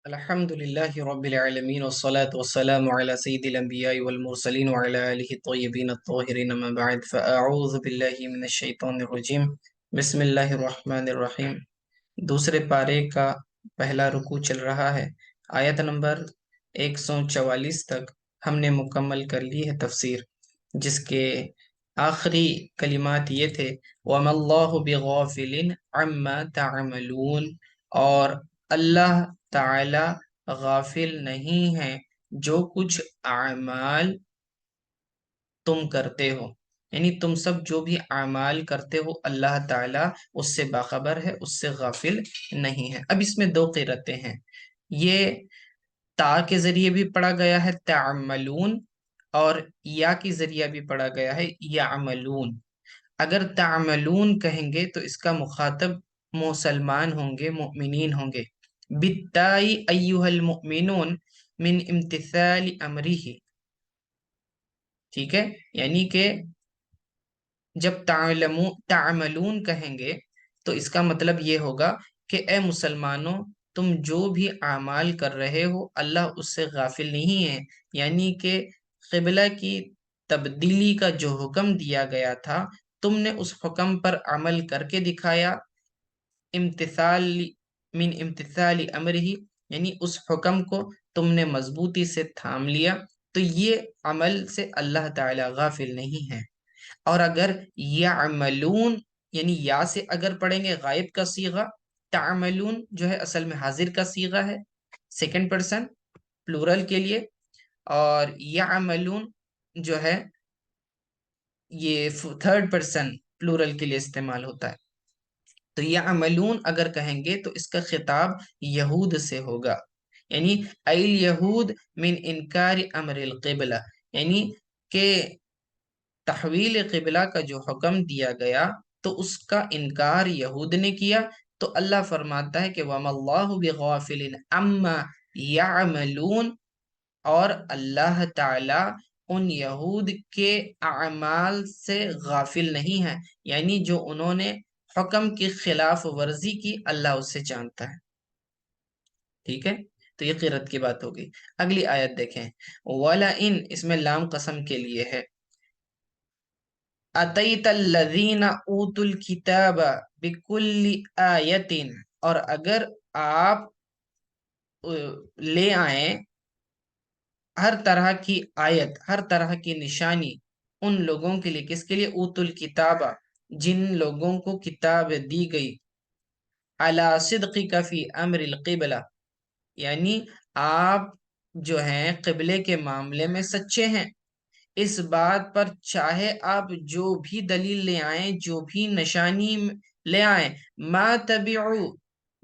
الحمد لله رب العالمين والصلاة والسلام على سيد الأنبياء والمرسلين وعلى آله الطيبين الطاهرين ما بعد فأعوذ بالله من الشيطان الرجيم بسم الله الرحمن الرحيم دوسرے پارے کا پہلا رکوع چل رہا ہے۔ آیت نمبر 144 تک ہم نے مکمل کر لی ہے تفسیر، جس کے آخری کلمات یہ تھے وَمَا اللَّهُ بِغَافِلٍ عَمَّا تَعْمَلُونَ، اور اللہ تعالی غافل نہیں ہے جو کچھ اعمال تم کرتے ہو، یعنی تم سب جو بھی اعمال کرتے ہو اللہ تعالیٰ اس سے باخبر ہے، اس سے غافل نہیں ہے۔ اب اس میں دو قرأتیں ہیں، یہ تا کے ذریعے بھی پڑھا گیا ہے تعملون، اور یا کے ذریعے بھی پڑھا گیا ہے یعملون۔ اگر تعملون کہیں گے تو اس کا مخاطب مسلمان ہوں گے، مؤمنین ہوں گے۔ بالتائی ایہا المؤمنون من امتثال امرہ، ٹھیک ہے، یعنی کہ جب تعملون کہیں گے تو اس کا مطلب یہ ہوگا کہ اے مسلمانوں، تم جو بھی اعمال کر رہے ہو اللہ اس سے غافل نہیں ہے، یعنی کہ قبلہ کی تبدیلی کا جو حکم دیا گیا تھا تم نے اس حکم پر عمل کر کے دکھایا، امتثال من امتثال امرہ، یعنی اس حکم کو تم نے مضبوطی سے تھام لیا، تو یہ عمل سے اللہ تعالی غافل نہیں ہے۔ اور اگر یعملون یعنی یا سے اگر پڑھیں گے غائب کا صیغہ، تعملون جو ہے اصل میں حاضر کا صیغہ ہے سیکنڈ پرسن پلورل کے لیے، اور یعملون جو ہے یہ تھرڈ پرسن پلورل کے لیے استعمال ہوتا ہے۔ تو یعملون اگر کہیں گے تو اس کا خطاب یہود سے ہوگا، یعنی الیہود من انکار امر القبلہ، یعنی کہ تحویل قبلہ کا جو حکم دیا گیا تو اس کا انکار یہود نے کیا، تو اللہ فرماتا ہے کہ وَمَا اللَّهُ بِغَافِلٍ عَمَّا يَعْمَلُونَ، اور اللہ تعالی ان یہود کے اعمال سے غافل نہیں ہے، یعنی جو انہوں نے حکم کی خلاف ورزی کی اللہ اسے جانتا ہے، ٹھیک ہے۔ تو یہ قرأت کی بات ہوگی۔ اگلی آیت دیکھیں، وَلَئِن، اس میں لام قسم کے لیے ہے، اتیت الذین اوتوا الکتاب بکل آیت، اور اگر آپ لے آئیں ہر طرح کی آیت، ہر طرح کی نشانی ان لوگوں کے لیے، کس کے لیے؟ اوتوا الکتاب، جن لوگوں کو کتاب دی گئی، علی صدقک فی امر القبلہ، یعنی آپ جو ہیں قبلے کے معاملے میں سچے ہیں، اس بات پر چاہے آپ جو بھی دلیل لے آئیں، جو بھی نشانی لے آئیں، ما تبعو،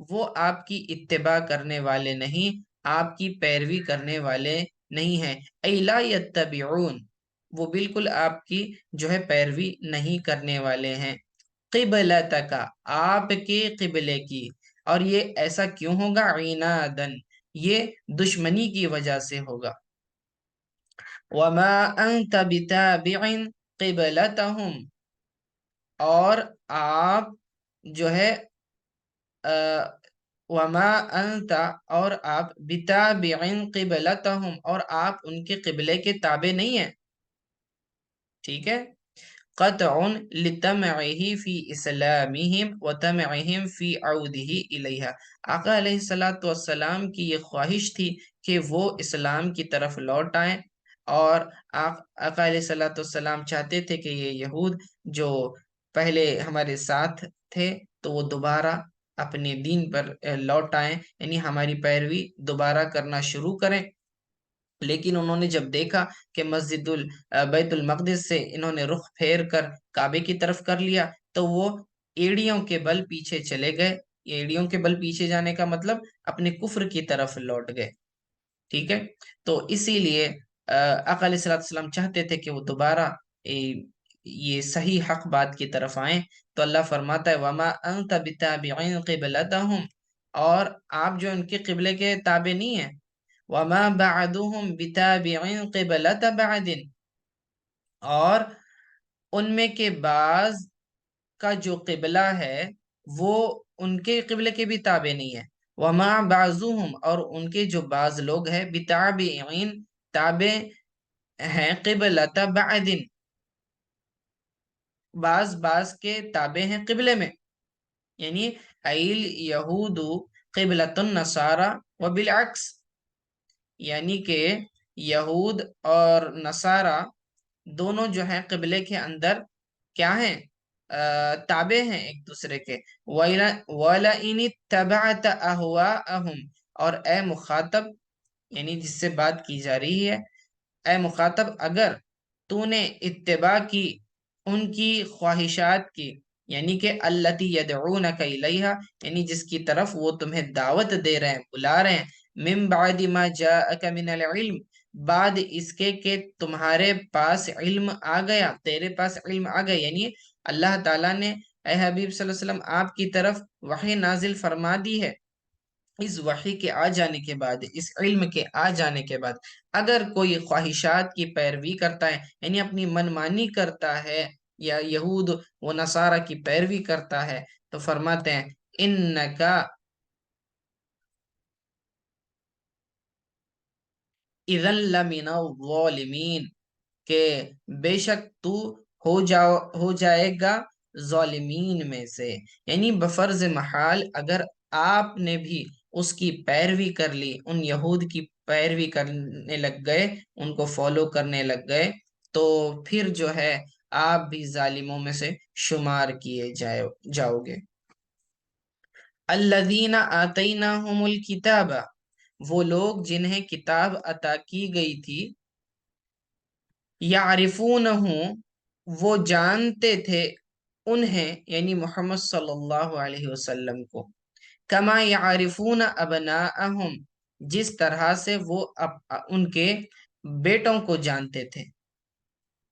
وہ آپ کی اتباع کرنے والے نہیں، آپ کی پیروی کرنے والے نہیں ہیں، ای لا یتبعون، وہ بالکل آپ کی جو ہے پیروی نہیں کرنے والے ہیں، قبلتک، آپ کے قبلے کی، اور یہ ایسا کیوں ہوگا؟ عنادن، یہ دشمنی کی وجہ سے ہوگا۔ وَمَا أَنْتَ بِتَابِعٍ قِبْلَتَهُمْ، اور آپ جو ہے وَمَا أَنْتَ، اور آپ بِتَابِعٍ قِبْلَتَهُمْ، اور آپ ان کے قبلے کے تابع نہیں ہیں، ٹھیک ہے۔ قطع لطمعه فی اسلامہم وطمعہم فی عودہ الیہا، آقا علیہ السلام کی یہ خواہش تھی کہ وہ اسلام کی طرف لوٹ آئیں، اور آقا علیہ السلام چاہتے تھے کہ یہ یہود جو پہلے ہمارے ساتھ تھے تو وہ دوبارہ اپنے دین پر لوٹ آئیں، یعنی ہماری پیروی دوبارہ کرنا شروع کریں۔ لیکن انہوں نے جب دیکھا کہ مسجد بیت المقدس سے انہوں نے رخ پھیر کر کعبے کی طرف کر لیا تو وہ ایڑیوں کے بل پیچھے چلے گئے۔ ایڑیوں کے بل پیچھے جانے کا مطلب اپنے کفر کی طرف لوٹ گئے، ٹھیک ہے۔ تو اسی لیے آقا علیہ السلام چاہتے تھے کہ وہ دوبارہ یہ صحیح حق بات کی طرف آئیں، تو اللہ فرماتا ہے وَمَا أَنْتَ بِتَابِعٍ قِبْلَتَهُمْ، اور آپ جو ان کے قبلے کے تابع نہیں ہیں، وَمَا بَعْدُهُمْ بِتَابِعٍ قِبْلَةَ بَعْدٍ، اور ان میں کے بعض کا جو قبلہ ہے وہ ان کے قبلے کے بھی تابع نہیں ہے۔ وما بعضهم، اور ان کے جو بعض لوگ ہیں، بتابعین، تابع ہیں، قبلۃ بعد، بعض بعض کے تابع ہیں قبلے میں، یعنی ایل یہود قبلۃ النصارى وبالعکس، یعنی کہ یہود اور نصارہ دونوں جو ہیں قبلے کے اندر کیا ہیں، تابع ہیں ایک دوسرے کے۔ وَلَئِنِ اتَّبَعْتَ أَهْوَاءَهُمْ، اور اے مخاطب، یعنی جس سے بات کی جا رہی ہے، اے مخاطب اگر تو نے اتباع کی ان کی خواہشات کی، یعنی کہ التی یدعونک الیہا، یعنی جس کی طرف وہ تمہیں دعوت دے رہے ہیں، بلا رہے ہیں، من بعد ما جاءک من العلم، بعد اس کے کہ تمہارے پاس علم آ گیا، تیرے پاس علم آ گیا، یعنی اللہ تعالیٰ نے اے حبیب صلی اللہ علیہ وسلم آپ کی طرف وحی نازل فرما دی ہے، اس وحی کے آ جانے کے بعد، اس علم کے آ جانے کے بعد اگر کوئی خواہشات کی پیروی کرتا ہے، یعنی اپنی منمانی کرتا ہے، یا یہود و نصارہ کی پیروی کرتا ہے، تو فرماتے ہیں انکا اذن لمن الظالمین، کہ بے شک تو ہو جائے گا ظالمین میں سے، یعنی بفرض محال اگر آپ نے بھی اس کی پیروی کر لی، ان یہود کی پیروی کرنے لگ گئے، ان کو فالو کرنے لگ گئے، تو پھر جو ہے آپ بھی ظالموں میں سے شمار کیے جاؤ گے۔ الذین آتیناہم الکتاب، وہ لوگ جنہیں کتاب عطا کی گئی تھی، یعرفونہ، وہ جانتے تھے انہیں، یعنی محمد صلی اللہ علیہ وسلم کو، کما یعرفون ابناءہم، جس طرح سے وہ ان کے بیٹوں کو جانتے تھے۔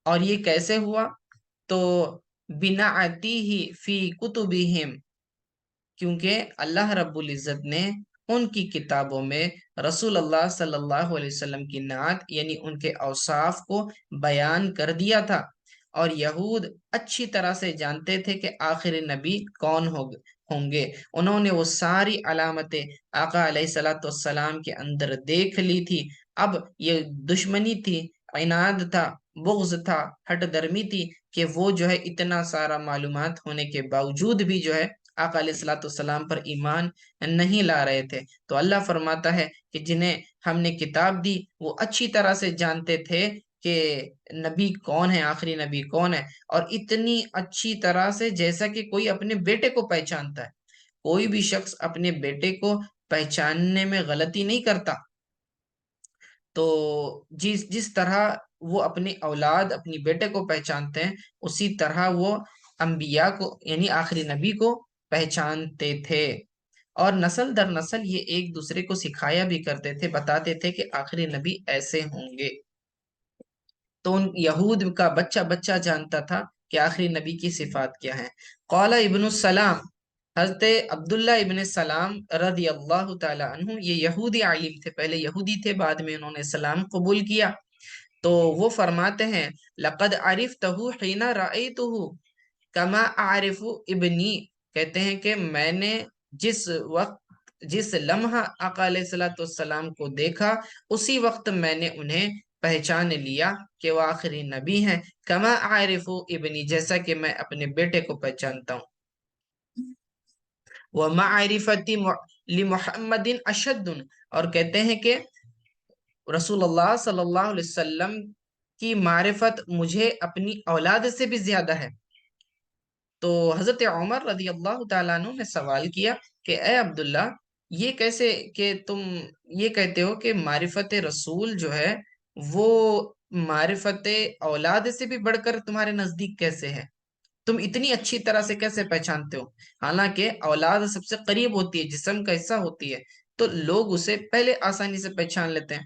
اور یہ کیسے ہوا؟ تو بنعتیہ فی کتبہم، کیونکہ اللہ رب العزت نے ان کی کتابوں میں رسول اللہ صلی اللہ علیہ وسلم کی نعت، یعنی ان کے اوصاف کو بیان کر دیا تھا، اور یہود اچھی طرح سے جانتے تھے کہ آخر نبی کون ہوں گے، انہوں نے وہ ساری علامتیں آقا علیہ الصلوۃ والسلام کے اندر دیکھ لی تھی۔ اب یہ دشمنی تھی، عناد تھا، بغض تھا، ہٹ درمی تھی، کہ وہ جو ہے اتنا سارا معلومات ہونے کے باوجود بھی جو ہے آقا علیہ الصلوۃ والسلام پر ایمان نہیں لا رہے تھے۔ تو اللہ فرماتا ہے کہ جنہیں ہم نے کتاب دی وہ اچھی طرح سے جانتے تھے کہ نبی کون ہے، آخری نبی کون ہے، اور اتنی اچھی طرح سے جیسا کہ کوئی اپنے بیٹے کو پہچانتا ہے۔ کوئی بھی شخص اپنے بیٹے کو پہچاننے میں غلطی نہیں کرتا، تو جس طرح وہ اپنی اولاد، اپنی بیٹے کو پہچانتے ہیں، اسی طرح وہ انبیاء کو، یعنی آخری نبی کو پہچانتے تھے، اور نسل در نسل یہ ایک دوسرے کو سکھایا بھی کرتے تھے، بتاتے تھے کہ آخری نبی ایسے ہوں گے۔ تو ان یہود کا بچہ بچہ جانتا تھا کہ آخری نبی کی صفات کیا ہیں۔ قال ابن السلام، حضرت عبداللہ ابن سلام رضی اللہ تعالی عنہ، یہ یہودی عالم تھے، پہلے یہودی تھے، بعد میں انہوں نے اسلام قبول کیا، تو وہ فرماتے ہیں لقد عرفتہ حین رأیتہ کما اعرف ابنی، کہتے ہیں کہ میں نے جس وقت، جس لمحہ آقا علیہ الصلوۃ والسلام کو دیکھا، اسی وقت میں نے انہیں پہچان لیا کہ وہ آخری نبی ہیں، کما اعرف ابنی، جیسا کہ میں اپنے بیٹے کو پہچانتا ہوں۔ ومعرفتی لمحمد اشد، اور کہتے ہیں کہ رسول اللہ صلی اللہ علیہ وسلم کی معرفت مجھے اپنی اولاد سے بھی زیادہ ہے۔ تو حضرت عمر رضی اللہ تعالیٰ عنہ نے سوال کیا کہ اے عبداللہ، یہ کیسے کہ تم یہ کہتے ہو کہ معرفت رسول جو ہے وہ معرفت اولاد سے بھی بڑھ کر تمہارے نزدیک کیسے ہے؟ تم اتنی اچھی طرح سے کیسے پہچانتے ہو؟ حالانکہ اولاد سب سے قریب ہوتی ہے، جسم کا حصہ ہوتی ہے، تو لوگ اسے پہلے آسانی سے پہچان لیتے ہیں۔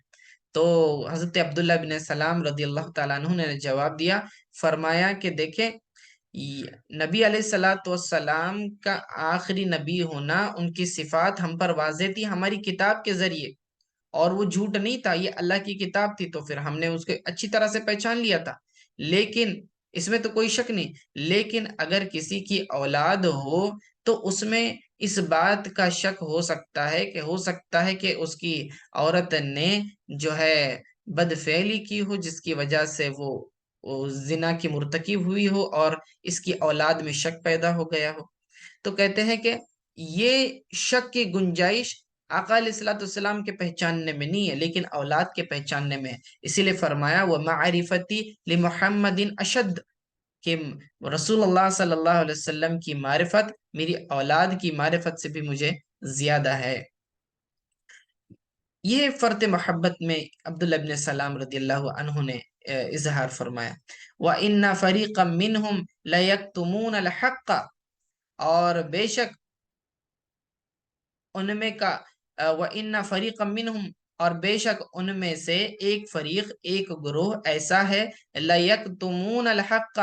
تو حضرت عبداللہ بن سلام رضی اللہ تعالیٰ عنہ نے جواب دیا، فرمایا کہ دیکھیں، نبی علیہ الصلوۃ والسلام کا آخری نبی ہونا، ان کی صفات ہم پر واضح تھی ہماری کتاب کے ذریعے، اور وہ جھوٹ نہیں تھا، یہ اللہ کی کتاب تھی، تو پھر ہم نے اس کو اچھی طرح سے پہچان لیا تھا۔ لیکن اس میں تو کوئی شک نہیں، لیکن اگر کسی کی اولاد ہو تو اس میں اس بات کا شک ہو سکتا ہے کہ اس کی عورت نے جو ہے بدفعلی کی ہو، جس کی وجہ سے وہ زنا کی مرتکب ہوئی ہو اور اس کی اولاد میں شک پیدا ہو گیا ہو۔ تو کہتے ہیں کہ یہ شک کی گنجائش آقا علیہ الصلوۃ والسلام کے پہچاننے میں نہیں ہے، لیکن اولاد کے پہچاننے میں ہے۔ اسی لیے فرمایا وہ معرفتی لمحمد اشد، کہ رسول اللہ صلی اللہ علیہ وسلم کی معرفت میری اولاد کی معرفت سے بھی مجھے زیادہ ہے۔ یہ فرط محبت میں عبداللہ ابن سلام رضی اللہ عنہ نے اظہار فرمایا۔ وَإِنَّ فَرِيقًا مِّنْهُمْ لَيَكْتُمُونَ الْحَقَّ، اور بے شک ان میں کا وَإِنَّ فَرِيقًا مِّنْهُمْ، اور بے شک ان میں سے ایک فریق، ایک گروہ ایسا ہے، لَيَكْتُمُونَ الْحَقَّ،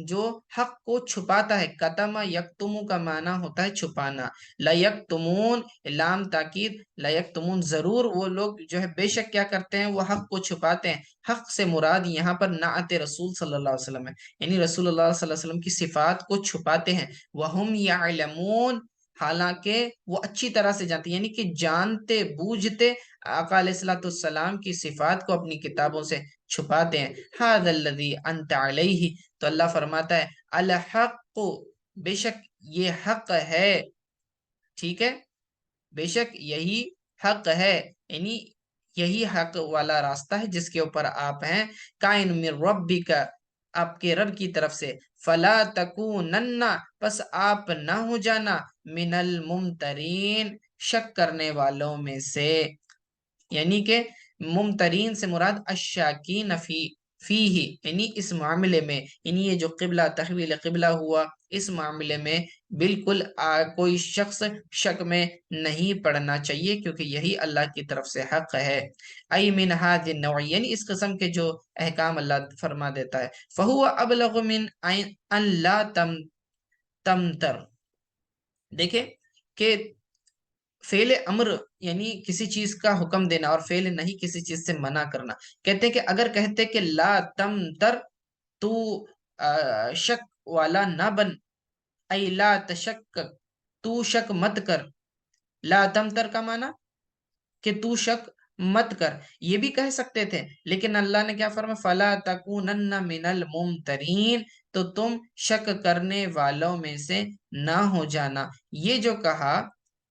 جو حق کو چھپاتا ہے۔ کتم یکتم کا معنی ہوتا ہے چھپانا۔ لَيَكْتُمُونَ لام تاکید، لَيَكْتُمُونَ ضرور وہ لوگ جو ہے بے شک کیا کرتے ہیں، وہ حق کو چھپاتے ہیں۔ حق سے مراد یہاں پر نعت رسول صلی اللہ علیہ وسلم ہے، یعنی رسول اللہ صلی اللہ علیہ وسلم کی صفات کو چھپاتے ہیں۔ وَهُمْ يَعْلَمُونَ، حالانکہ وہ اچھی طرح سے جانتے، یعنی کہ جانتے بوجھتے آقا علیہ الصلوۃ والسلام کی صفات کو اپنی کتابوں سے چھپاتے ہیں۔ ھذا الذی انت علیہ، تو اللہ فرماتا ہے الحق، بے شک یہ حق ہے، ٹھیک ہے، بے شک یہی حق ہے، یعنی یہی حق والا راستہ ہے جس کے اوپر آپ ہیں۔ کائن من ربک، آپ کے رب کی طرف سے۔ فلا تکونن، پس آپ نہ ہو جانا، من الممترین، شک کرنے والوں میں سے، یعنی کہ ممترین سے مراد الشاکین فیہ، یعنی اس معاملے میں، یعنی یہ جو قبلہ تحویل قبلہ ہوا، اس معاملے میں بالکل کوئی شخص شک میں نہیں پڑنا چاہیے، کیونکہ یہی اللہ کی طرف سے حق ہے۔ ای من ھذ النوع، یعنی اس قسم کے جو احکام اللہ فرما دیتا ہے۔ فہو ابلغ من ان لا تمتر، دیکھیں کہ فعل امر یعنی کسی چیز کا حکم دینا، اور فعل نہیں کسی چیز سے منع کرنا۔ کہتے ہیں کہ اگر کہتے کہ لا تمتر، تو شک والا نہ بن، ای لا تشک، تو شک مت کر۔ لا تمتر کا معنی کہ تو شک مت کر، یہ بھی کہہ سکتے تھے، لیکن اللہ نے کیا فرمایا، فلا تکونن من الممترین، تو تم شک کرنے والوں میں سے نہ ہو جانا۔ یہ جو کہا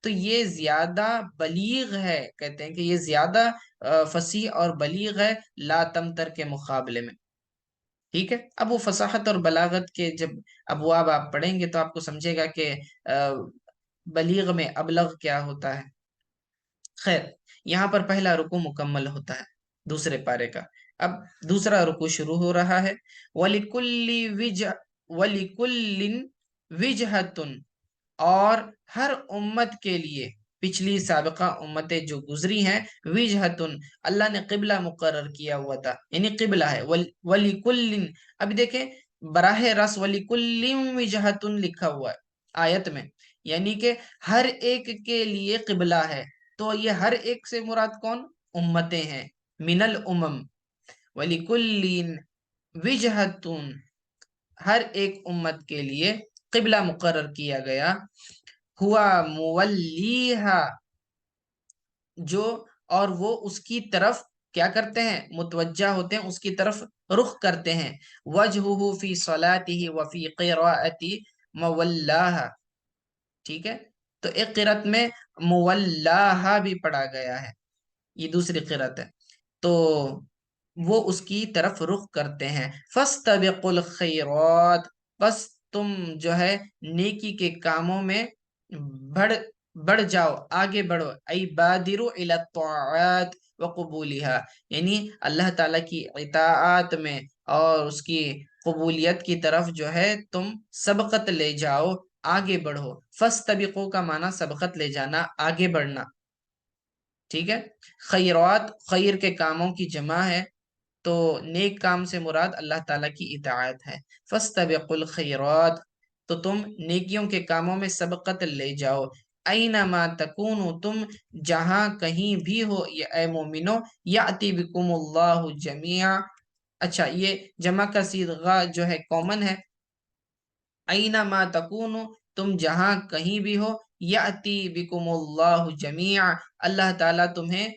تو یہ زیادہ بلیغ ہے، کہتے ہیں کہ یہ زیادہ فصیح اور بلیغ ہے لا تمتر کے مقابلے میں، ٹھیک ہے۔ اب وہ فصاحت اور بلاغت کے جب ابواب آپ پڑھیں گے تو آپ کو سمجھے گا کہ بلیغ میں ابلغ کیا ہوتا ہے۔ خیر، یہاں پر پہلا رکوع مکمل ہوتا ہے دوسرے پارے کا۔ اب دوسرا رکوع شروع ہو رہا ہے۔ وَلِكُلٍّ وِجْهَةٌ، اور ہر امت کے لیے، پچھلی سابقہ امتیں جو گزری ہیں، وجہتن، اللہ نے قبلہ مقرر کیا ہوا تھا، یعنی قبلہ ہے۔ وَلِكُلٍّ، اب دیکھیں براہ راست وَلِكُلٍّ وِجْهَةٌ لکھا ہوا ہے آیت میں، یعنی کہ ہر ایک کے لیے قبلہ ہے۔ تو یہ ہر ایک سے مراد کون؟ امتیں ہیں، من الامم۔ وَلِكُلٍّ وِجْهَةٌ، ہر ایک امت کے لیے قبلہ مقرر کیا گیا۔ ہوا مولیہا، جو اور وہ اس کی طرف کیا کرتے ہیں، متوجہ ہوتے ہیں، اس کی طرف رخ کرتے ہیں۔ وجہہ فی صلاتہ وفی قراءۃ مولاہا، ٹھیک ہے، تو ایک قرأت میں مولاہا بھی پڑھا گیا ہے، یہ دوسری قرأت ہے، تو وہ اس کی طرف رخ کرتے ہیں۔ فاستبقوا الخیرات، بس تم جو ہے نیکی کے کاموں میں بڑھ جاؤ، آگے بڑھو۔ ای بادروا الی الطاعات وقبولها، یعنی اللہ تعالیٰ کی اطاعت میں اور اس کی قبولیت کی طرف جو ہے تم سبقت لے جاؤ، آگے بڑھو۔ فاستبقوا کا معنی سبقت لے جانا، آگے بڑھنا، ٹھیک ہے۔ خیرات خیر کے کاموں کی جمع ہے، تو نیک کام سے مراد اللہ تعالیٰ کی اطاعت ہے۔ فاستبقوا الخیرات، تو تم نیکیوں کے کاموں میں سبقت لے جاؤ۔ اینما تکونوا، تم جہاں کہیں بھی ہو اے مومنو، یأتی بکم اللہ جمیعا، اچھا یہ جمع کا صیغہ جو ہے کامن ہے۔ اینما تکونوا، تم جہاں کہیں بھی ہو، یاتی بکم اللہ جمیع، اللہ تعالیٰ تمہیں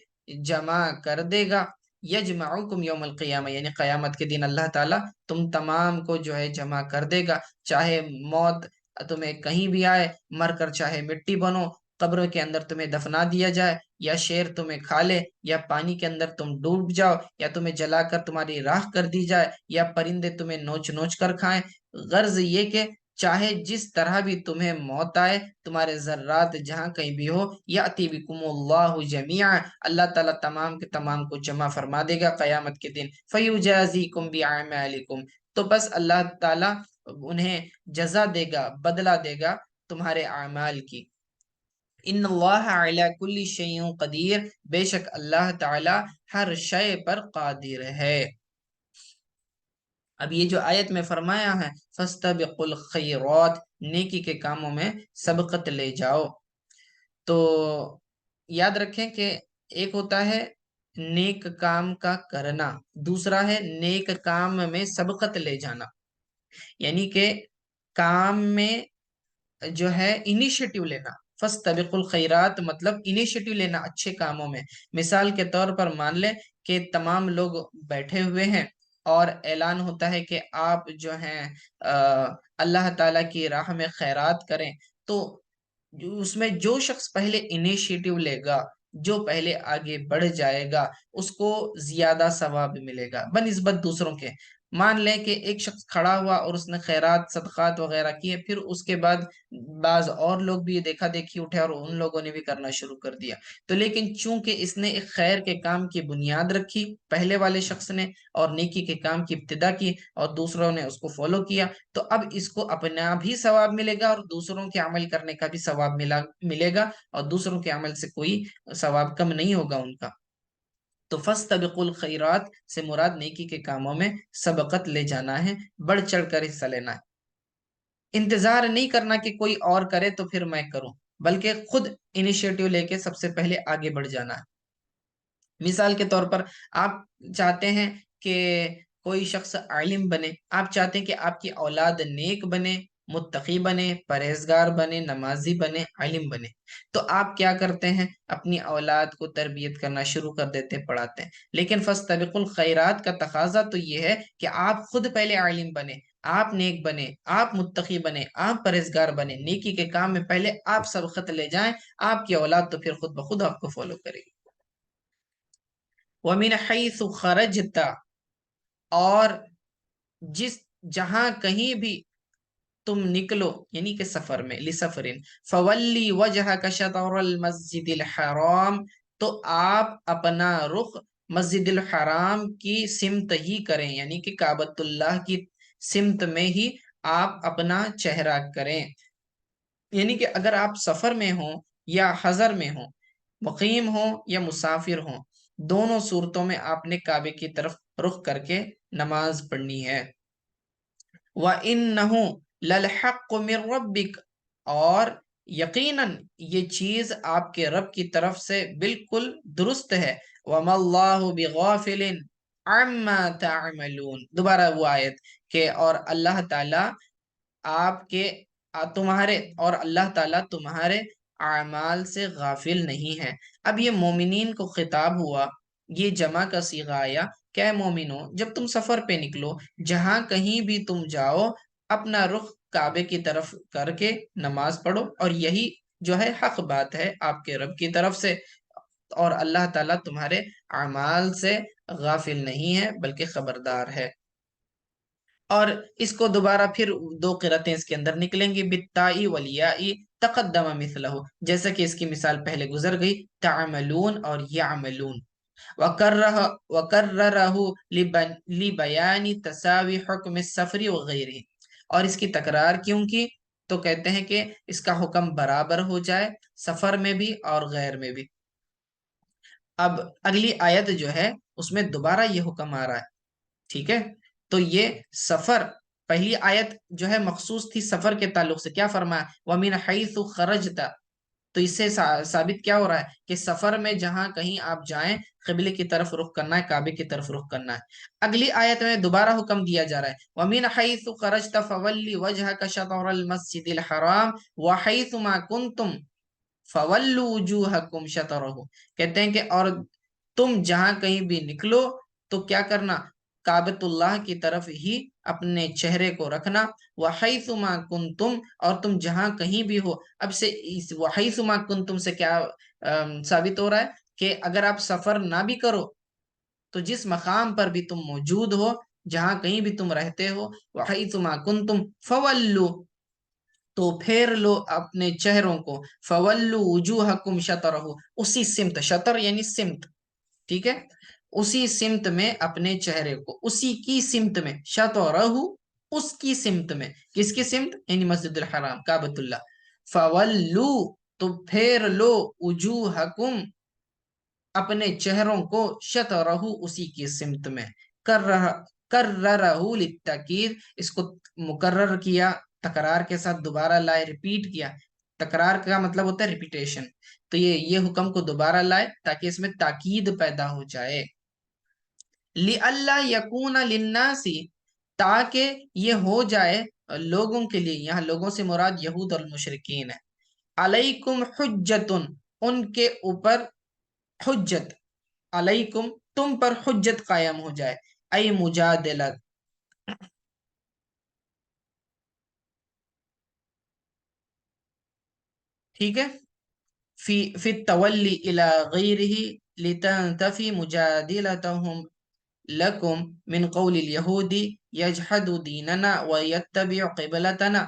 جمع کر دے گا، یجمعکم یوم القیامہ، یعنی قیامت کے دن اللہ تعالیٰ تم تمام کو جو ہے جمع کر دے گا، چاہے موت تمہیں کہیں بھی آئے، مر کر چاہے مٹی بنو، قبر کے اندر تمہیں دفنا دیا جائے، یا شیر تمہیں کھا لے، یا پانی کے اندر تم ڈوب جاؤ، یا تمہیں جلا کر تمہاری راکھ کر دی جائے، یا پرندے تمہیں نوچ نوچ کر کھائیں، غرض یہ کہ چاہے جس طرح بھی تمہیں موت آئے، تمہارے ذرات جہاں کہیں بھی ہو، یاتی بکم اللہ جمیعا، اللہ تعالیٰ تمام کے تمام کو جمع فرما دے گا قیامت کے دن، فیجازیکم بِاعْمَالِکُم، تو بس اللہ تعالیٰ انہیں جزا دے گا، بدلہ دے گا تمہارے اعمال کی۔ ان اللہ علی کل شیء قدیر، بے شک اللہ تعالی ہر شے پر قادر ہے۔ اب یہ جو آیت میں فرمایا ہے فاستبقوا الخیرات، نیکی کے کاموں میں سبقت لے جاؤ، تو یاد رکھیں کہ ایک ہوتا ہے نیک کام کا کرنا، دوسرا ہے نیک کام میں سبقت لے جانا، یعنی کہ کام میں جو ہے انیشیٹو لینا۔ فاستبقوا الخیرات مطلب انیشیٹو لینا اچھے کاموں میں۔ مثال کے طور پر مان لیں کہ تمام لوگ بیٹھے ہوئے ہیں اور اعلان ہوتا ہے کہ آپ جو ہیں اللہ تعالیٰ کی راہ میں خیرات کریں، تو اس میں جو شخص پہلے انیشیٹو لے گا، جو پہلے آگے بڑھ جائے گا، اس کو زیادہ ثواب ملے گا بنسبت دوسروں کے۔ مان لیں کہ ایک شخص کھڑا ہوا اور اس نے خیرات صدقات وغیرہ کیے، پھر اس کے بعد بعض اور لوگ بھی دیکھا دیکھی اٹھے اور ان لوگوں نے بھی کرنا شروع کر دیا، تو لیکن چونکہ اس نے ایک خیر کے کام کی بنیاد رکھی پہلے والے شخص نے، اور نیکی کے کام کی ابتدا کی، اور دوسروں نے اس کو فالو کیا، تو اب اس کو اپنا بھی ثواب ملے گا اور دوسروں کے عمل کرنے کا بھی ثواب ملے گا، اور دوسروں کے عمل سے کوئی ثواب کم نہیں ہوگا ان کا۔ تو فاستبقوا الخیرات سے مراد نیکی کے کاموں میں سبقت لے جانا ہے، بڑھ چڑھ کر حصہ لینا ہے، انتظار نہیں کرنا کہ کوئی اور کرے تو پھر میں کروں، بلکہ خود انیشیٹو لے کے سب سے پہلے آگے بڑھ جانا ہے۔ مثال کے طور پر آپ چاہتے ہیں کہ کوئی شخص عالم بنے، آپ چاہتے ہیں کہ آپ کی اولاد نیک بنے، متقی بنے، پرہیزگار بنے، نمازی بنے، عالم بنے، تو آپ کیا کرتے ہیں؟ اپنی اولاد کو تربیت کرنا شروع کر دیتے ہیں، پڑھاتے ہیں۔ لیکن فاستبقوا الخیرات کا تقاضا تو یہ ہے کہ آپ خود پہلے عالم بنے، آپ نیک بنے، آپ متقی بنے، آپ پرہیزگار بنے، نیکی کے کام میں پہلے آپ سبقت لے جائیں، آپ کی اولاد تو پھر خود بخود آپ کو فالو کرے گی۔ وَمِنْ حَيْثُ خَرَجْتَ، اور جہاں کہیں بھی تم نکلو، یعنی کہ سفر میں، لسفرن، فولی وجہک شطر المسجد الحرام، تو آپ اپنا رخ مسجد الحرام کی سمت ہی کریں، یعنی کہ کعبۃ اللہ کی سمت میں ہی آپ اپنا چہرہ کریں، یعنی کہ اگر آپ سفر میں ہوں یا حضر میں ہوں، مقیم ہوں یا مسافر ہوں، دونوں صورتوں میں آپ نے کعبے کی طرف رخ کر کے نماز پڑھنی ہے۔ وَإِنَّهُ لَلْحَقُّ مِن رَبِّكَ، اور یقیناً یہ چیز آپ کے رب کی طرف سے بالکل درست ہے۔ وَمَا اللَّهُ بِغَافِلٍ عَمَّا تَعْمَلُونَ، دوبارہ وہ آیت کہ اور اللہ تعالیٰ آپ کے تمہارے اور اللہ تعالیٰ تمہارے اعمال سے غافل نہیں ہے۔ اب یہ مومنین کو خطاب ہوا، یہ جمع کا صیغہ آیا، کہ اے مومنو، جب تم سفر پہ نکلو، جہاں کہیں بھی تم جاؤ، اپنا رخ کعبے کی طرف کر کے نماز پڑھو، اور یہی جو ہے حق بات ہے آپ کے رب کی طرف سے، اور اللہ تعالیٰ تمہارے اعمال سے غافل نہیں ہے بلکہ خبردار ہے۔ اور اس کو دوبارہ پھر دو قرأتیں اس کے اندر نکلیں گی، بالتائی والیائی تقدم مثلہ، جیسا کہ اس کی مثال پہلے گزر گئی، تعملون اور یعملون، وکررہ لبیان تساوی حکم السفر وغیرہ، اور اس کی تکرار کیوں کی؟ تو کہتے ہیں کہ اس کا حکم برابر ہو جائے سفر میں بھی اور غیر میں بھی۔ اب اگلی آیت جو ہے اس میں دوبارہ یہ حکم آ رہا ہے، ٹھیک ہے؟ تو یہ سفر، پہلی آیت جو ہے مخصوص تھی سفر کے تعلق سے، کیا فرمایا؟ وَمِنْ حَيْثُ خَرَجْتَ، تو اس سے ثابت کیا ہو رہا ہے کہ سفر میں جہاں کہیں آپ جائیں، قبلے کی طرف رخ کرنا ہے، کعبے کی طرف رخ کرنا ہے۔ اگلی آیت میں دوبارہ حکم دیا جا رہا ہے، وَمِنْ حَيْثُ خَرَجْتَ فَوَلِّ وَجْهَكَ شَطْرَ الْمَسْجِدِ الْحَرَامِ وَحَيْثُ مَا كُنْتُمْ فَوَلُّوا وُجُوهَكُمْ شَطْرَهُ، کہتے ہیں کہ اور تم جہاں کہیں بھی نکلو تو کیا کرنا، کعبۃ اللہ کی طرف ہی اپنے چہرے کو رکھنا، وَحَيْثُ مَا كُنْتُمْ، اور تم جہاں کہیں بھی ہو۔ اب سے اس وَحَيْثُ مَا كُنْتُمْ سے کیا ثابت ہو رہا ہے کہ اگر آپ سفر نہ بھی کرو تو جس مقام پر بھی تم موجود ہو، جہاں کہیں بھی تم رہتے ہو، وَحَيْثُ مَا كُنْتُمْ فَوَلُّوا، تو پھیر لو اپنے چہروں کو، فَوَلُّوا وُجُوهَكُمْ شَطْرَهُ، اسی سمت، شطر یعنی سمت، ٹھیک ہے، اسی سمت میں اپنے چہرے کو، اسی کی سمت میں، شَطْرَهُ، اس کی سمت میں، کس کی سمت، یعنی مسجد الحرام، کعبۃ اللہ، فَوَلُّوا، تو پھیر لو، وجوہکم، اپنے چہروں کو، شطرہ، اسی کی سمت میں، کررہ للتاکید، اس کو مکرر کیا، تکرار کے ساتھ دوبارہ لائے، ریپیٹ کیا، تکرار کا مطلب ہوتا ہے ریپیٹیشن، تو یہ حکم کو دوبارہ لائے تاکہ اس میں تاکید پیدا ہو جائے، لئلا یکون للناس، تاکہ یہ ہو جائے لوگوں کے لیے، یہاں لوگوں سے مراد یہود اور مشرکین ہے، علیکم حجت، ان کے اوپر حجت، علیکم، تم پر حجت قائم ہو جائے، ای مجادلت، ٹھیک ہے، فی التولی الی غیرہ لتنتفی مجادلتهم لکم من قول الیہود یجحد دیننا ویتبع قبلتنا،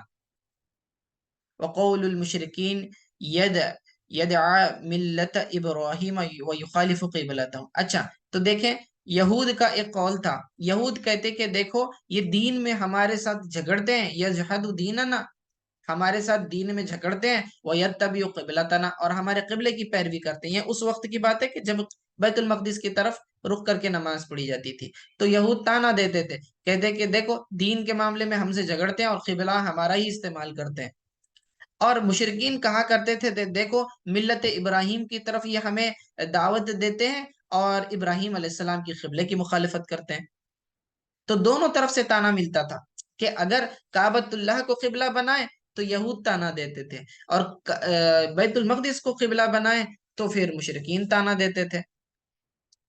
وقول المشرکین یدعا ملت ابراہیم ویخالف قبلتهم۔ اچھا، تو دیکھیں، یہود کا ایک قول تھا، یہود کہتے کہ دیکھو یہ دین میں ہمارے ساتھ جھگڑتے ہیں، یجحد دیننا، ہمارے ساتھ دین میں جھگڑتے ہیں، وَيَتَّبِعُ قِبْلَتَنَا، اور ہمارے قبلے کی پیروی کرتے ہیں، یہ اس وقت کی بات ہے کہ جب بیت المقدس کی طرف رخ کر کے نماز پڑھی جاتی تھی، تو یہود تانا دیتے تھے، کہتے کہ دیکھو دین کے معاملے میں ہم سے جھگڑتے ہیں اور قبلہ ہمارا ہی استعمال کرتے ہیں، اور مشرکین کہا کرتے تھے دیکھو ملت ابراہیم کی طرف یہ ہمیں دعوت دیتے ہیں اور ابراہیم علیہ السلام کی قبلے کی مخالفت کرتے ہیں، تو دونوں طرف سے تانا ملتا تھا کہ اگر کعبۃ اللہ کو قبلہ بنائے تو یہود تانا دیتے تھے، اور بیت المقدس کو قبلہ بنائے تو پھر مشرکین تانا دیتے تھے،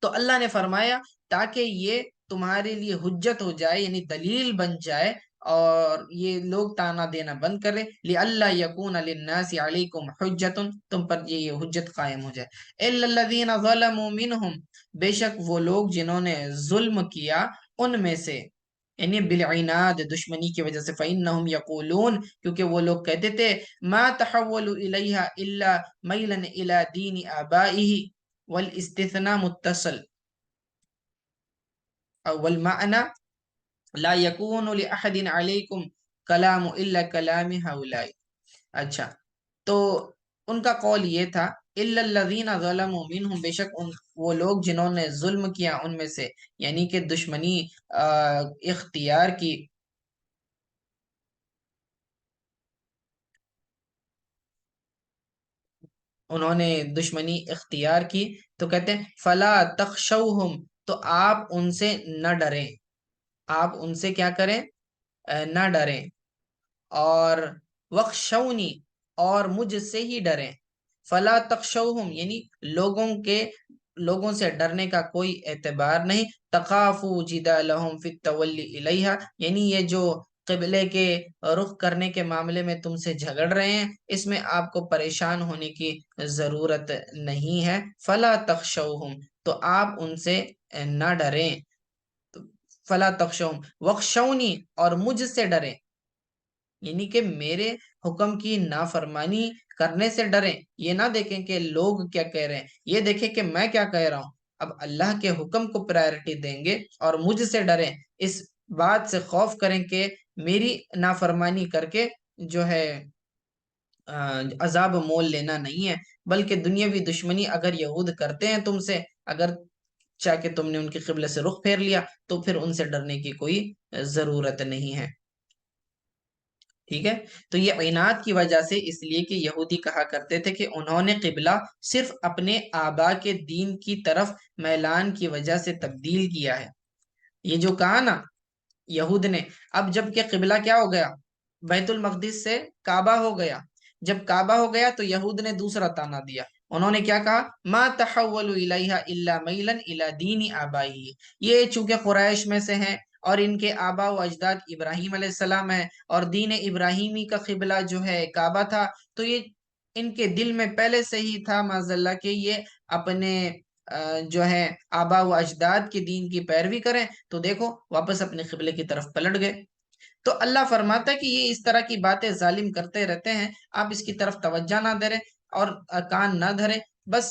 تو اللہ نے فرمایا تاکہ یہ تمہارے لیے حجت ہو جائے، یعنی دلیل بن جائے، اور یہ لوگ تانا دینا بند کرے، لِأَلَّا يَكُونَ لِلنَّاسِ عَلَيْكُمْ حُجَّةٌ، تم پر یہ حجت قائم ہو جائے، إِلَّا الَّذِينَ ظَلَمُوا مِنْهُمْ، بے شک وہ لوگ جنہوں نے ظلم کیا ان میں سے، یعنی بالعناد، دشمنی کی وجہ سے، فَإِنَّهُمْ يَقُولُونَ، کیونکہ وہ لوگ کہتے تھے، مَا تَحَوَّلُوا إِلَيْهَا إِلَّا مَيْلًا إِلَى دِينِ آبَائِهِ، والاستثناء متصل، والمعنى لا يكون لأحد عليكم کلام الا کلام هؤلاء۔ اچھا، تو ان کا قول یہ تھا، الا الذين ظلموا منهم، بے شک وہ لوگ جنہوں نے ظلم کیا ان میں سے، یعنی کہ دشمنی اختیار کی، انہوں نے دشمنی اختیار کی، تو کہتے ہیں فلا تخشوہم، تو آپ ان سے نہ ڈریں، آپ ان سے کیا کریں، نہ ڈریں، اور وخشونی، اور مجھ سے ہی ڈریں، فلا تخشوہم یعنی لوگوں سے ڈرنے کا کوئی اعتبار نہیں، تخافوا جدالہم فی التولی الیہا، یعنی یہ جو قبلے کے رخ کرنے کے معاملے میں تم سے جھگڑ رہے ہیں، اس میں آپ کو پریشان ہونے کی ضرورت نہیں ہے، فلا تخشوہم، تو آپ ان سے نہ ڈریں، فلا تخشوہم وخشونی، اور مجھ سے ڈریں، یعنی کہ میرے حکم کی نافرمانی کرنے سے ڈریں، یہ نہ دیکھیں کہ لوگ کیا کہہ رہے ہیں، یہ دیکھیں کہ میں کیا کہہ رہا ہوں، اب اللہ کے حکم کو پرائرٹی دیں گے، اور مجھ سے ڈریں، اس بات سے خوف کریں کہ میری نافرمانی کر کے جو ہے عذاب مول لینا نہیں ہے، بلکہ دنیاوی دشمنی اگر یہود کرتے ہیں تم سے، اگر چاہ کہ تم نے ان کے قبلے سے رخ پھیر لیا، تو پھر ان سے ڈرنے کی کوئی ضرورت نہیں ہے، ٹھیک ہے، تو یہ عناد کی وجہ سے، اس لیے کہ یہودی کہا کرتے تھے کہ انہوں نے قبلہ صرف اپنے آبا کے دین کی طرف میلان کی وجہ سے تبدیل کیا ہے، یہ جو کہا نا یہود نے، اب جب کہ قبلہ کیا ہو گیا، بیت المقدس سے کعبہ ہو گیا، جب کعبہ ہو گیا تو یہود نے دوسرا تانا دیا، انہوں نے کیا کہا؟ ما تحولوا الیہا الا میلا الی دین آبائی، یہ چونکہ قریش میں سے ہیں اور ان کے آبا و اجداد ابراہیم علیہ السلام ہیں اور دین ابراہیمی کا قبلہ جو ہے کعبہ تھا، تو یہ ان کے دل میں پہلے سے ہی تھا معاذ اللہ کہ یہ اپنے جو ہے آبا و اجداد کے دین کی پیروی کریں، تو دیکھو واپس اپنے قبلے کی طرف پلٹ گئے۔ تو اللہ فرماتا ہے کہ یہ اس طرح کی باتیں ظالم کرتے رہتے ہیں، آپ اس کی طرف توجہ نہ دے اور کان نہ دھرے، بس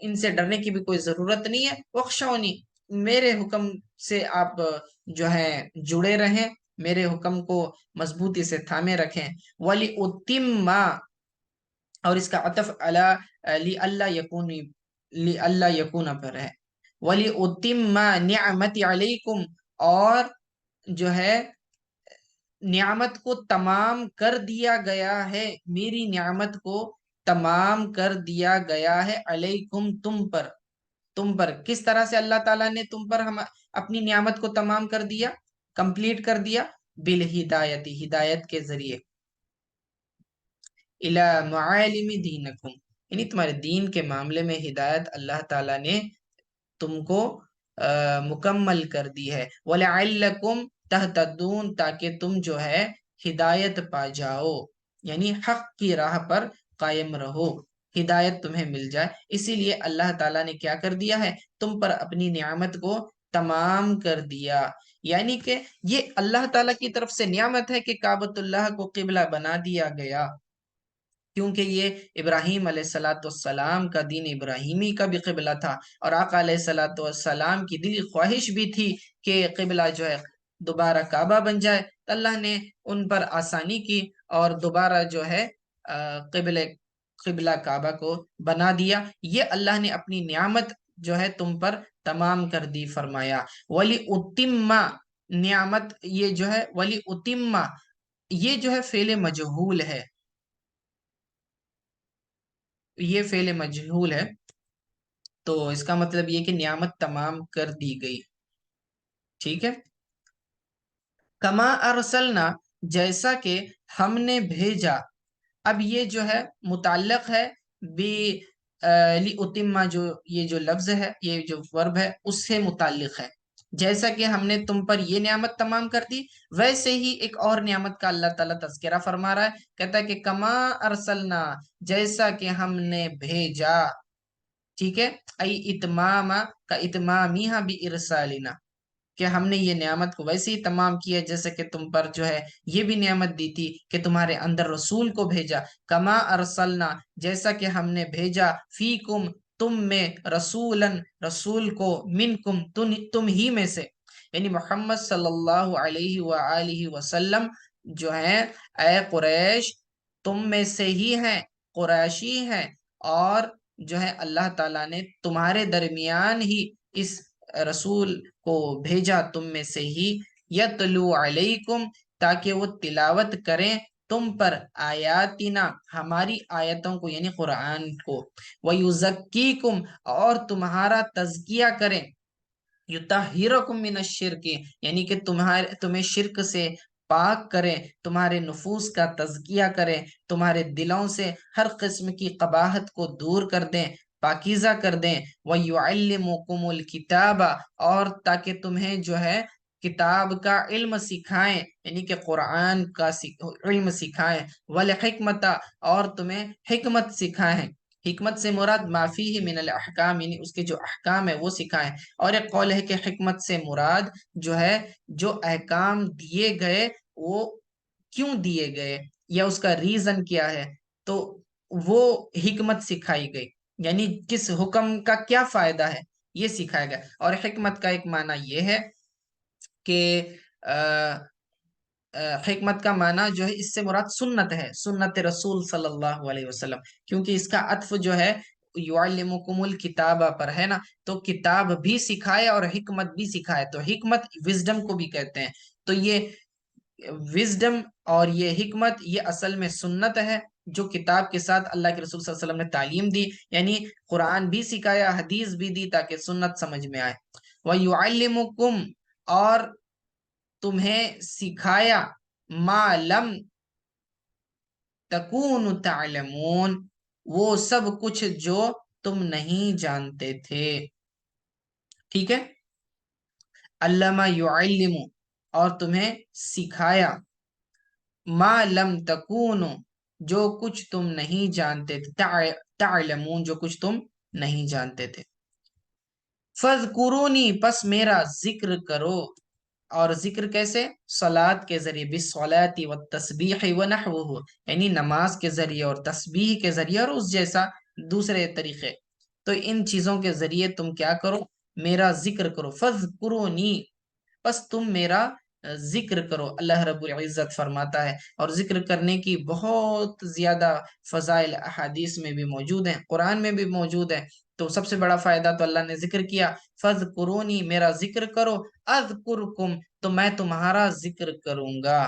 ان سے ڈرنے کی بھی کوئی ضرورت نہیں ہے۔ وخشونی، میرے حکم سے آپ جو ہے جڑے رہیں، میرے حکم کو مضبوطی سے تھامے رکھیں۔ ولی اتما، اور اس کا عطف علی اللہ یکون، لی اللہ یکون پر ہے، ولی اتما نعمت علیکم، اور جو ہے نعمت کو تمام کر دیا گیا ہے، میری نعمت کو تمام کر دیا گیا ہے، علیکم تم پر کس طرح سے اللہ تعالیٰ نے تم پر ہم اپنی نعمت کو تمام کر دیا، کمپلیٹ کر دیا؟ بالہدایت، ہدایت کے ذریعے، الی معالم دینکم، یعنی تمہارے دین کے معاملے میں ہدایت اللہ تعالیٰ نے تم کو مکمل کر دی ہے۔ وَلَعَلَّكُمْ تَهْتَدُونَ، تاکہ تم جو ہے ہدایت پا جاؤ، یعنی حق کی راہ پر قائم رہو، ہدایت تمہیں مل جائے۔ اسی لیے اللہ تعالیٰ نے کیا کر دیا ہے؟ تم پر اپنی نعمت کو تمام کر دیا، یعنی کہ یہ اللہ تعالیٰ کی طرف سے نعمت ہے کہ کعبۃ اللہ کو قبلہ بنا دیا گیا، کیونکہ یہ ابراہیم علیہ السلام کا دین ابراہیمی کا بھی قبلہ تھا، اور آقا علیہ السلام کی دلی خواہش بھی تھی کہ قبلہ جو ہے دوبارہ کعبہ بن جائے، تو اللہ نے ان پر آسانی کی اور دوبارہ جو ہے قبلہ کعبہ کو بنا دیا۔ یہ اللہ نے اپنی نعمت جو ہے تم پر تمام کر دی، فرمایا ولی اتما، نعمت یہ جو ہے ولی اتما، یہ جو ہے فعل مجہول ہے، یہ فعل مجہول ہے، تو اس کا مطلب یہ کہ نعمت تمام کر دی گئی، ٹھیک ہے۔ کما ارسلنا، جیسا کہ ہم نے بھیجا، اب یہ جو ہے متعلق ہے اتما، جو یہ جو لفظ ہے، یہ جو ورب ہے اس سے متعلق ہے۔ جیسا کہ ہم نے تم پر یہ نعمت تمام کر دی، ویسے ہی ایک اور نعمت کا اللہ تعالیٰ تذکرہ فرما رہا ہے، کہتا ہے کہ کما ارسلنا، جیسا کہ ہم نے بھیجا، ٹھیک ہے، ای اتمام کا اتمامیہ بھی ارسالنا، کہ ہم نے یہ نعمت کو ویسے ہی تمام کیا جیسے کہ تم پر جو ہے یہ بھی نعمت دی تھی کہ تمہارے اندر رسول کو بھیجا۔ کما ارسلنا، جیسا کہ ہم نے بھیجا، فیکم، تم میں، رسولن، رسول کو، منکم، تم ہی میں سے، یعنی محمد صلی اللہ علیہ وآلہ وسلم جو ہیں، اے قریش تم میں سے ہی ہیں، قریشی ہیں، اور جو ہے اللہ تعالیٰ نے تمہارے درمیان ہی اس رسول کو بھیجا تم میں سے ہی، یتلو علیکم، تاکہ وہ تلاوت کریں تم پر، آیاتنا، ہماری آیتوں کو، یعنی قرآن کو، وَيُزَكِّيكُمْ، اور تمہارا تزکیہ کریں، یطہرکم من الشرک، یعنی کہ تمہیں شرک سے پاک کریں، تمہارے نفوس کا تزکیہ کریں، تمہارے دلوں سے ہر قسم کی قباحت کو دور کر دیں، پاکیزہ کر دیں، وَيُعَلِّمُكُمُ الْكِتَابَ، اور تاکہ تمہیں جو ہے کتاب کا علم سکھائیں، یعنی کہ قرآن کا علم سکھائیں، وَالْحِكْمَةَ، اور تمہیں حکمت سکھائیں، حکمت سے مراد ما فیہ من الاحکام، یعنی اس کے جو احکام ہے وہ سکھائیں، اور ایک قول ہے کہ حکمت سے مراد جو ہے جو احکام دیے گئے وہ کیوں دیے گئے یا اس کا ریزن کیا ہے، تو وہ حکمت سکھائی گئی، یعنی کس حکم کا کیا فائدہ ہے یہ سکھایا گیا۔ اور حکمت کا ایک معنی یہ ہے کہ حکمت کا معنی جو ہے اس سے مراد سنت ہے، سنت رسول صلی اللہ علیہ وسلم، کیونکہ اس کا عطف جو ہے یعلمکم الکتاب پر ہے نا، تو کتاب بھی سکھائے اور حکمت بھی سکھائے، تو حکمت وزڈم کو بھی کہتے ہیں، تو یہ وزڈم اور یہ حکمت یہ اصل میں سنت ہے جو کتاب کے ساتھ اللہ کے رسول صلی اللہ علیہ وسلم نے تعلیم دی، یعنی قرآن بھی سکھایا، حدیث بھی دی تاکہ سنت سمجھ میں آئے۔ وَيُعَلِّمُكُمْ، اور تمہیں سکھایا، ما لم تکون تعلمون، وہ سب کچھ جو تم نہیں جانتے تھے. ٹھیک ہے. علامہ یعلم، اور تمہیں سکھایا، ما لم تکونو، جو کچھ تم نہیں جانتے تھے، تعلمون، جو کچھ تم نہیں جانتے تھے. فذکرونی، پس میرا ذکر کرو. اور ذکر کیسے؟ صلاۃ کے ذریعے، بالصلاۃ والتسبیح ونحوہ، یعنی نماز کے ذریعے اور تسبیح کے ذریعے اور اس جیسا دوسرے طریقے. تو ان چیزوں کے ذریعے تم کیا کرو؟ میرا ذکر کرو. فذکرونی، بس تم میرا ذکر کرو. اللہ رب العزت فرماتا ہے، اور ذکر کرنے کی بہت زیادہ فضائل احادیث میں بھی موجود ہیں، قرآن میں بھی موجود ہیں. تو سب سے بڑا فائدہ تو اللہ نے ذکر کیا، فذکرونی، میرا ذکر کرو، اذکرکم، تو میں تمہارا ذکر کروں گا.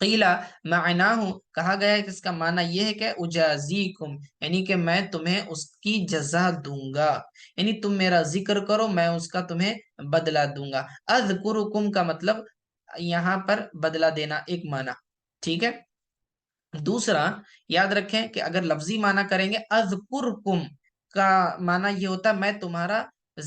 قیلا معناہ، کہا گیا ہے کہ اس کا معنی یہ ہے کہ اجازیکم، یعنی کہ میں تمہیں اس کی جزا دوں گا. یعنی تم میرا ذکر کرو، میں اس کا تمہیں بدلہ دوں گا. اذکرکم کا مطلب یہاں پر بدلہ دینا ایک معنی. ٹھیک ہے. دوسرا یاد رکھیں کہ اگر لفظی معنی کریں گے، اذکرکم کا معنی یہ ہوتا ہے میں تمہارا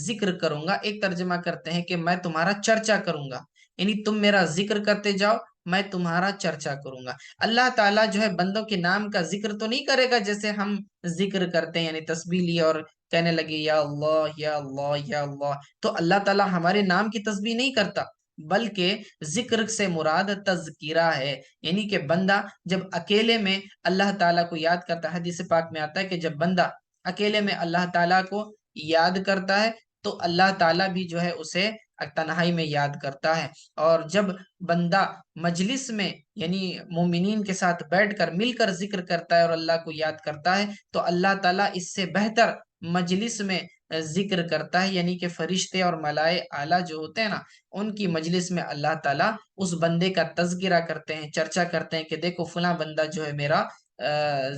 ذکر کروں گا. ایک ترجمہ کرتے ہیں کہ میں تمہارا چرچا کروں گا، یعنی تم میرا ذکر کرتے جاؤ، میں تمہارا چرچا کروں گا. اللہ تعالیٰ جو ہے بندوں کے نام کا ذکر تو نہیں کرے گا جیسے ہم ذکر کرتے ہیں، یعنی تسبیح لی اور کہنے لگے یا اللہ یا اللہ یا اللہ. تو اللہ تعالیٰ ہمارے نام کی تسبیح نہیں کرتا، بلکہ ذکر سے مراد تذکرہ ہے. یعنی کہ بندہ جب اکیلے میں اللہ تعالیٰ کو یاد کرتا ہے، حدیث پاک میں آتا ہے کہ جب بندہ اکیلے میں اللہ تعالیٰ کو یاد کرتا ہے تو اللہ تعالیٰ بھی جو ہے اسے تنہائی میں یاد کرتا ہے. اور جب بندہ مجلس میں یعنی مومنین کے ساتھ بیٹھ کر مل کر ذکر کرتا ہے اور اللہ کو یاد کرتا ہے تو اللہ تعالیٰ اس سے بہتر مجلس میں ذکر کرتا ہے. یعنی کہ فرشتے اور ملائے اعلیٰ جو ہوتے ہیں نا، ان کی مجلس میں اللہ تعالیٰ اس بندے کا تذکرہ کرتے ہیں، چرچا کرتے ہیں کہ دیکھو فلاں بندہ جو ہے میرا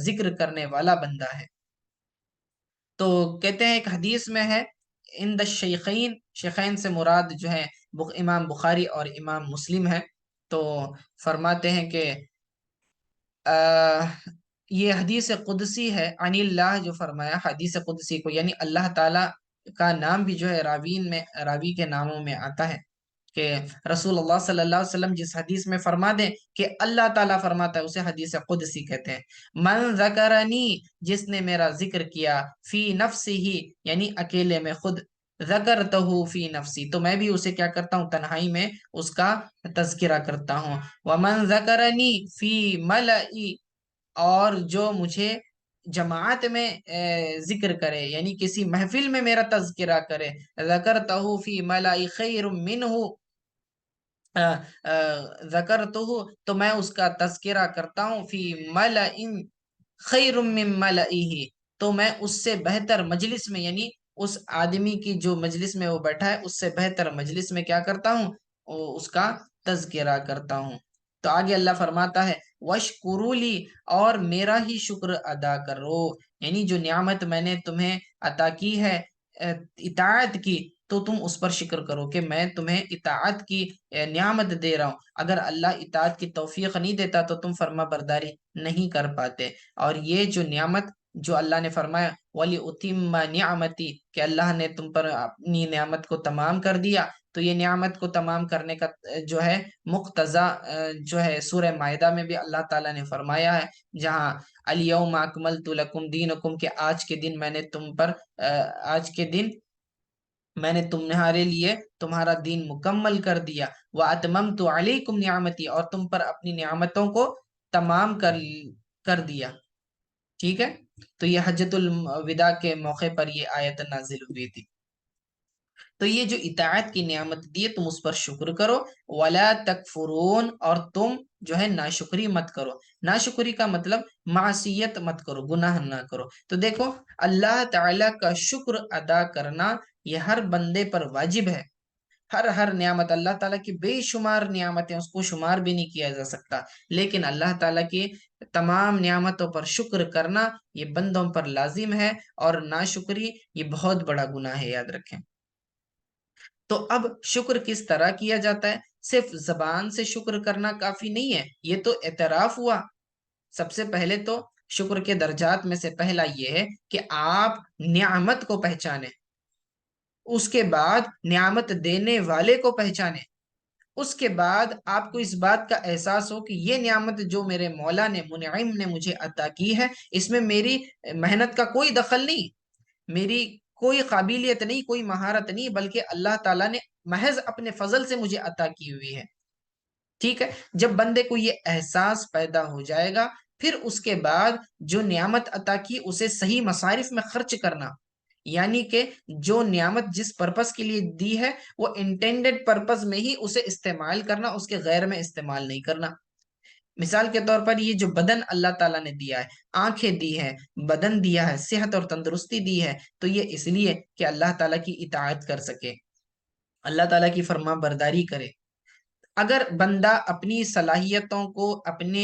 ذکر کرنے والا بندہ ہے. تو کہتے ہیں ایک حدیث میں ہے ان دا شیخین، شیخین سے مراد جو ہے امام بخاری اور امام مسلم ہے. تو فرماتے ہیں کہ یہ حدیث قدسی ہے، عن اللہ جو فرمایا حدیث قدسی کو، یعنی اللہ تعالیٰ کا نام بھی جو ہے راوین میں، راوی کے ناموں میں آتا ہے کہ رسول اللہ صلی اللہ علیہ وسلم جس حدیث میں فرما دیں کہ اللہ تعالیٰ فرماتا ہے، اسے حدیث قدسی کہتے ہیں. من ذکرنی، جس نے میرا ذکر کیا، فی نفسی ہی، یعنی اکیلے میں خود، ذکرتہ فی نفسی، تو میں بھی اسے کیا کرتا ہوں، تنہائی میں اس کا تذکرہ کرتا ہوں. ومن ذکرنی فی ملئی، اور جو مجھے جماعت میں ذکر کرے، یعنی کسی محفل میں میرا تذکرہ کرے، ذکرتہ فی ملئی خیر منہ، ذکرتہ، تو میں اس کا تذکرہ کرتا ہوں، فی ملئن خیر من ملئہ، تو میں اس سے بہتر مجلس میں، یعنی اس آدمی کی جو مجلس میں وہ بیٹھا ہے اس سے بہتر مجلس میں کیا کرتا ہوں، اس کا تذکرہ کرتا ہوں. تو آگے اللہ فرماتا ہے وَاشْكُرُوا لِي، اور میرا ہی شکر ادا کرو، یعنی جو نعمت میں نے تمہیں عطا کی ہے، اطاعت کی، تو تم اس پر شکر کرو کہ میں تمہیں اطاعت کی نعمت دے رہا ہوں. اگر اللہ اطاعت کی توفیق نہیں دیتا تو تم فرما برداری نہیں کر پاتے. اور یہ جو نعمت جو اللہ نے فرمایا وَلِأُتِمَّ نِعْمَتِي، کہ اللہ نے تم پر اپنی نعمت کو تمام کر دیا، تو یہ نعمت کو تمام کرنے کا جو ہے مقتضا جو ہے سورہ مائدہ میں بھی اللہ تعالیٰ نے فرمایا ہے، جہاں الیوم اکملت لکم دینکم، کہ آج کے دن میں نے تم پر آج کے دن میں نے تمہارے لیے تمہارا دین مکمل کر دیا. وَأَتْمَمْتُ عَلَيْكُمْ نِعْمَتِي، اور تم پر اپنی نعمتوں کو تمام کر دیا. ٹھیک ہے. تو یہ حجۃ الوداع کے موقع پر یہ آیت نازل ہوئی تھی. تو یہ جو اطاعت کی نعمت دی تم اس پر شکر کرو. وَلَا تَكْفُرُونَ، اور تم جو ہے ناشکری مت کرو. ناشکری کا مطلب معصیت مت کرو، گناہ نہ کرو. تو دیکھو اللہ تعالیٰ کا شکر ادا کرنا یہ ہر بندے پر واجب ہے. ہر نعمت، اللہ تعالیٰ کی بے شمار نعمتیں، اس کو شمار بھی نہیں کیا جا سکتا، لیکن اللہ تعالیٰ کی تمام نعمتوں پر شکر کرنا یہ بندوں پر لازم ہے، اور ناشکری یہ بہت بڑا گناہ ہے، یاد رکھیں. تو اب شکر کس طرح کیا جاتا ہے؟ صرف زبان سے شکر کرنا کافی نہیں ہے، یہ تو اعتراف ہوا سب سے پہلے تو شکر کے درجات میں سے پہلا یہ ہے کہ آپ نعمت کو پہچانیں، اس کے بعد نعمت دینے والے کو پہچانیں، اس کے بعد آپ کو اس بات کا احساس ہو کہ یہ نعمت جو میرے مولا نے، منعم نے مجھے عطا کی ہے، اس میں میری محنت کا کوئی دخل نہیں، میری کوئی قابلیت نہیں، کوئی مہارت نہیں، بلکہ اللہ تعالیٰ نے محض اپنے فضل سے مجھے عطا کی ہوئی ہے۔ ٹھیک ہے، جب بندے کو یہ احساس پیدا ہو جائے گا، پھر اس کے بعد جو نعمت عطا کی اسے صحیح مصارف میں خرچ کرنا، یعنی کہ جو نعمت جس پرپس کے لیے دی ہے وہ انٹینڈڈ پرپس میں ہی اسے استعمال کرنا، اس کے غیر میں استعمال نہیں کرنا۔ مثال کے طور پر یہ جو بدن اللہ تعالیٰ نے دیا ہے، آنکھیں دی ہے، بدن دیا ہے، صحت اور تندرستی دی ہے، تو یہ اس لیے کہ اللہ تعالیٰ کی اطاعت کر سکے، اللہ تعالیٰ کی فرما برداری کرے۔ اگر بندہ اپنی صلاحیتوں کو، اپنے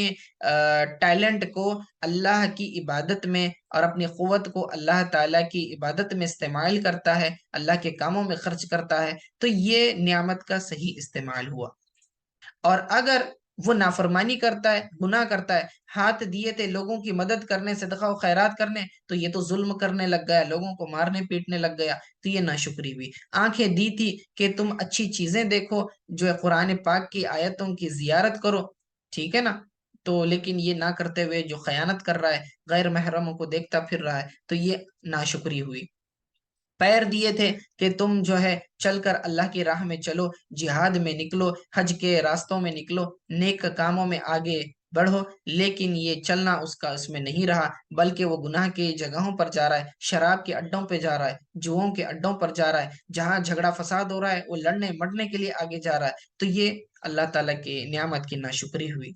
ٹیلنٹ کو اللہ کی عبادت میں اور اپنی قوت کو اللہ تعالیٰ کی عبادت میں استعمال کرتا ہے، اللہ کے کاموں میں خرچ کرتا ہے، تو یہ نعمت کا صحیح استعمال ہوا۔ اور اگر وہ نافرمانی کرتا ہے، گناہ کرتا ہے، ہاتھ دیے تھے لوگوں کی مدد کرنے، صدقہ و خیرات کرنے، تو یہ تو ظلم کرنے لگ گیا، لوگوں کو مارنے پیٹنے لگ گیا، تو یہ ناشکری ہوئی۔ آنکھیں دی تھی کہ تم اچھی چیزیں دیکھو، جو ہے قرآن پاک کی آیتوں کی زیارت کرو، ٹھیک ہے نا، تو لیکن یہ نہ کرتے ہوئے جو خیانت کر رہا ہے، غیر محرموں کو دیکھتا پھر رہا ہے، تو یہ ناشکری ہوئی۔ پیر دیے تھے کہ تم جو ہے چل کر اللہ کی راہ میں چلو، جہاد میں نکلو، حج کے راستوں میں نکلو، نیک کاموں میں آگے بڑھو، لیکن یہ چلنا اس میں نہیں رہا، بلکہ وہ گناہ کی جگہوں پر جا رہا ہے، شراب کے اڈوں پہ جا رہا ہے، جوؤں کے اڈوں پر جا رہا ہے، جہاں جھگڑا فساد ہو رہا ہے وہ لڑنے مڑنے کے لیے آگے جا رہا ہے، تو یہ اللہ تعالیٰ کی نعمت کی ناشکری ہوئی۔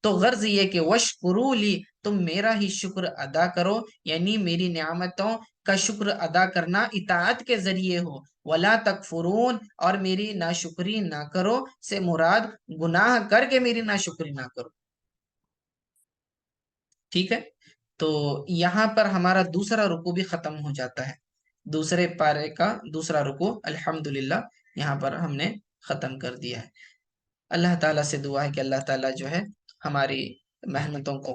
تو غرض یہ کہ وشکرو لی، تم میرا ہی شکر ادا کرو، یعنی میری نعمتوں کا شکر ادا کرنا اطاعت کے ذریعے ہو، ولا تکفرون، اور میری ناشکری نہ کرو سے مراد گناہ کر کے میری ناشکری نہ کرو۔ ٹھیک ہے، تو یہاں پر ہمارا دوسرا رکوع بھی ختم ہو جاتا ہے، دوسرے پارے کا دوسرا رکوع الحمدللہ یہاں پر ہم نے ختم کر دیا ہے۔ اللہ تعالیٰ سے دعا ہے کہ اللہ تعالیٰ جو ہے ہماری محنتوں کو